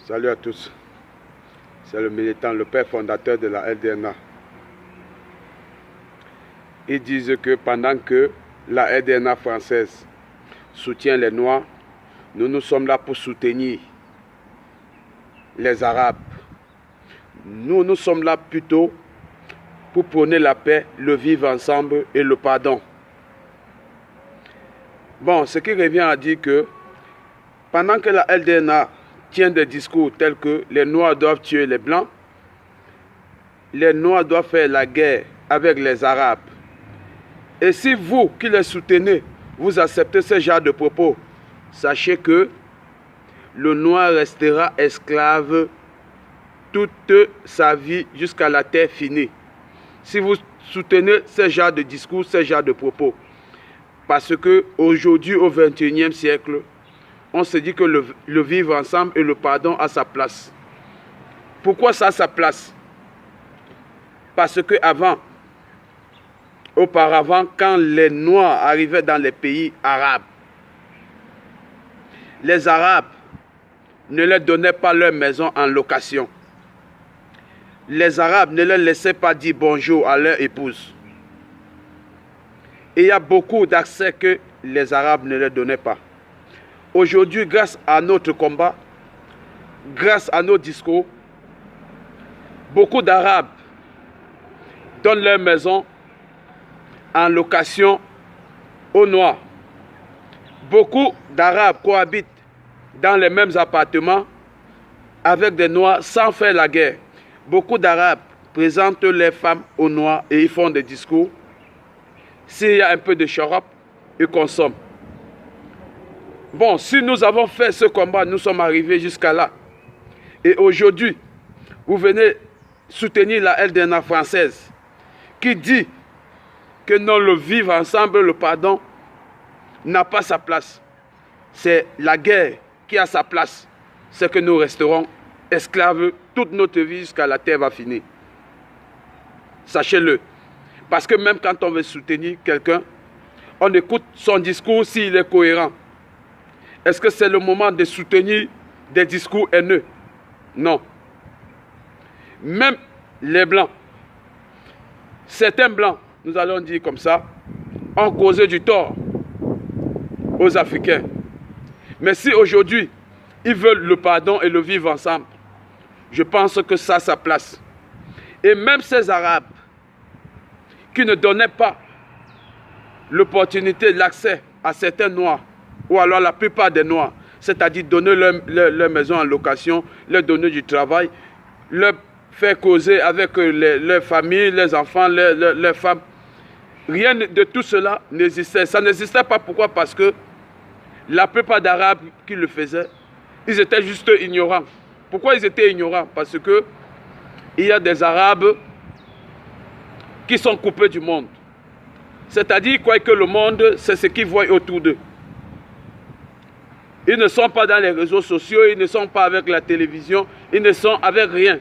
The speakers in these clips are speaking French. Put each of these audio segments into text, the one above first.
Salut à tous. C'est le militant, le père fondateur de la LDNA. Ils disent que pendant que la LDNA française soutient les Noirs, nous sommes là pour soutenir les Arabes. Nous sommes là plutôt pour prôner la paix, le vivre ensemble et le pardon. Bon, ce qui revient à dire que pendant que la LDNA tient des discours tels que les Noirs doivent tuer les Blancs, les Noirs doivent faire la guerre avec les Arabes. Et si vous qui les soutenez, vous acceptez ce genre de propos, sachez que le Noir restera esclave toute sa vie jusqu'à la terre finie. Si vous soutenez ce genre de discours, ce genre de propos. Parce qu'aujourd'hui, au XXIe siècle, on se dit que le vivre ensemble et le pardon a sa place. Pourquoi ça a sa place? Parce auparavant, quand les Noirs arrivaient dans les pays arabes, les Arabes ne leur donnaient pas leur maison en location. Les Arabes ne leur laissaient pas dire bonjour à leur épouse. Et il y a beaucoup d'accès que les Arabes ne leur donnaient pas. Aujourd'hui, grâce à notre combat, grâce à nos discours, beaucoup d'Arabes donnent leur maison en location aux Noirs. Beaucoup d'Arabes cohabitent dans les mêmes appartements avec des Noirs sans faire la guerre. Beaucoup d'Arabes présentent les femmes aux Noirs et ils font des discours. S'il y a un peu de charop, ils consomment. Bon, si nous avons fait ce combat, nous sommes arrivés jusqu'à là. Et aujourd'hui, vous venez soutenir la LDNA française qui dit que non, le vivre ensemble, le pardon, n'a pas sa place. C'est la guerre qui a sa place. C'est que nous resterons esclaves toute notre vie jusqu'à la terre va finir. Sachez-le. Parce que même quand on veut soutenir quelqu'un, on écoute son discours s'il est cohérent. Est-ce que c'est le moment de soutenir des discours haineux? Non. Même les Blancs, certains Blancs, nous allons dire comme ça, ont causé du tort aux Africains. Mais si aujourd'hui, ils veulent le pardon et le vivre ensemble, je pense que ça a sa place. Et même ces Arabes qui ne donnaient pas l'opportunité, l'accès à certains Noirs, ou alors la plupart des Noirs, c'est-à-dire donner leur maison en location, leur donner du travail, leur faire causer avec leurs familles, leurs enfants, leurs femmes. Rien de tout cela n'existait. Ça n'existait pas. Pourquoi? Parce que la plupart d'Arabes qui le faisaient, ils étaient juste ignorants. Pourquoi ils étaient ignorants? Parce que il y a des Arabes qui sont coupés du monde. C'est-à-dire que le monde, c'est ce qu'ils voient autour d'eux. Ils ne sont pas dans les réseaux sociaux, ils ne sont pas avec la télévision, ils ne sont avec rien.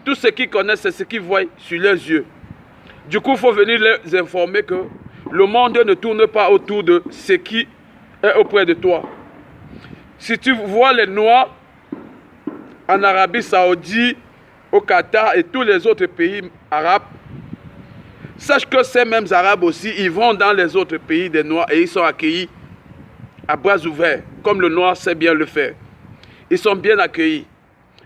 Tout ce qu'ils connaissent, c'est ce qu'ils voient sur leurs yeux. Du coup, il faut venir les informer que le monde ne tourne pas autour de ce qui est auprès de toi. Si tu vois les Noirs en Arabie Saoudite, au Qatar et tous les autres pays arabes, sache que ces mêmes Arabes aussi, ils vont dans les autres pays des Noirs et ils sont accueillis à bras ouverts, comme le Noir sait bien le faire. Ils sont bien accueillis.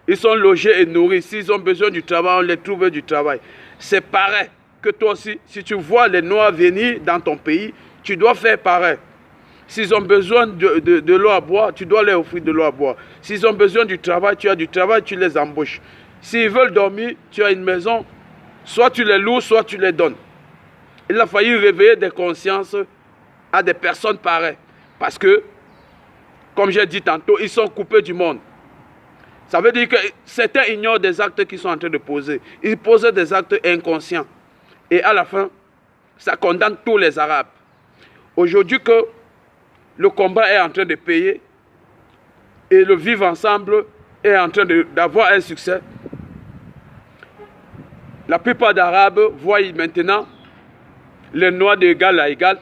Ils sont logés et nourris. S'ils ont besoin du travail, on les trouve du travail. C'est pareil que toi aussi. Si tu vois les Noirs venir dans ton pays, tu dois faire pareil. S'ils ont besoin de l'eau à boire, tu dois leur offrir de l'eau à boire. S'ils ont besoin du travail, tu as du travail, tu les embauches. S'ils veulent dormir, tu as une maison, soit tu les loues, soit tu les donnes. Il a fallu réveiller des consciences à des personnes pareilles. Parce que, comme j'ai dit tantôt, ils sont coupés du monde. Ça veut dire que certains ignorent des actes qu'ils sont en train de poser. Ils posent des actes inconscients. Et à la fin, ça condamne tous les Arabes. Aujourd'hui que le combat est en train de payer et le vivre ensemble est en train d'avoir un succès, la plupart d'Arabes voient maintenant les Noirs d'égal à égal.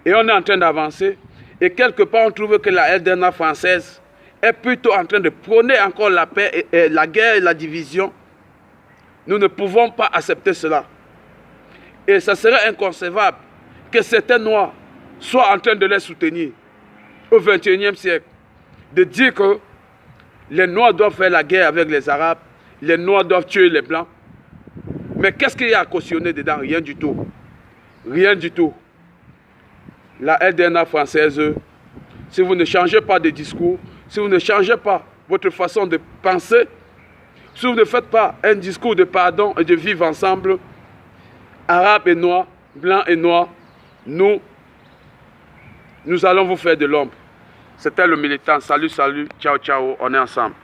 Et on est en train d'avancer. Et quelque part, on trouve que la LDNA française est plutôt en train de prôner encore la paix, et la guerre et la division. Nous ne pouvons pas accepter cela. Et ça serait inconcevable que certains Noirs soient en train de les soutenir au XXIe siècle. De dire que les Noirs doivent faire la guerre avec les Arabes, les Noirs doivent tuer les Blancs. Mais qu'est-ce qu'il y a à cautionner dedans? Rien du tout. Rien du tout. La LDNA française, si vous ne changez pas de discours, si vous ne changez pas votre façon de penser, si vous ne faites pas un discours de pardon et de vivre ensemble, Arabes et Noirs, Blancs et Noirs, nous allons vous faire de l'ombre. C'était le militant. Salut, salut, ciao, ciao, on est ensemble.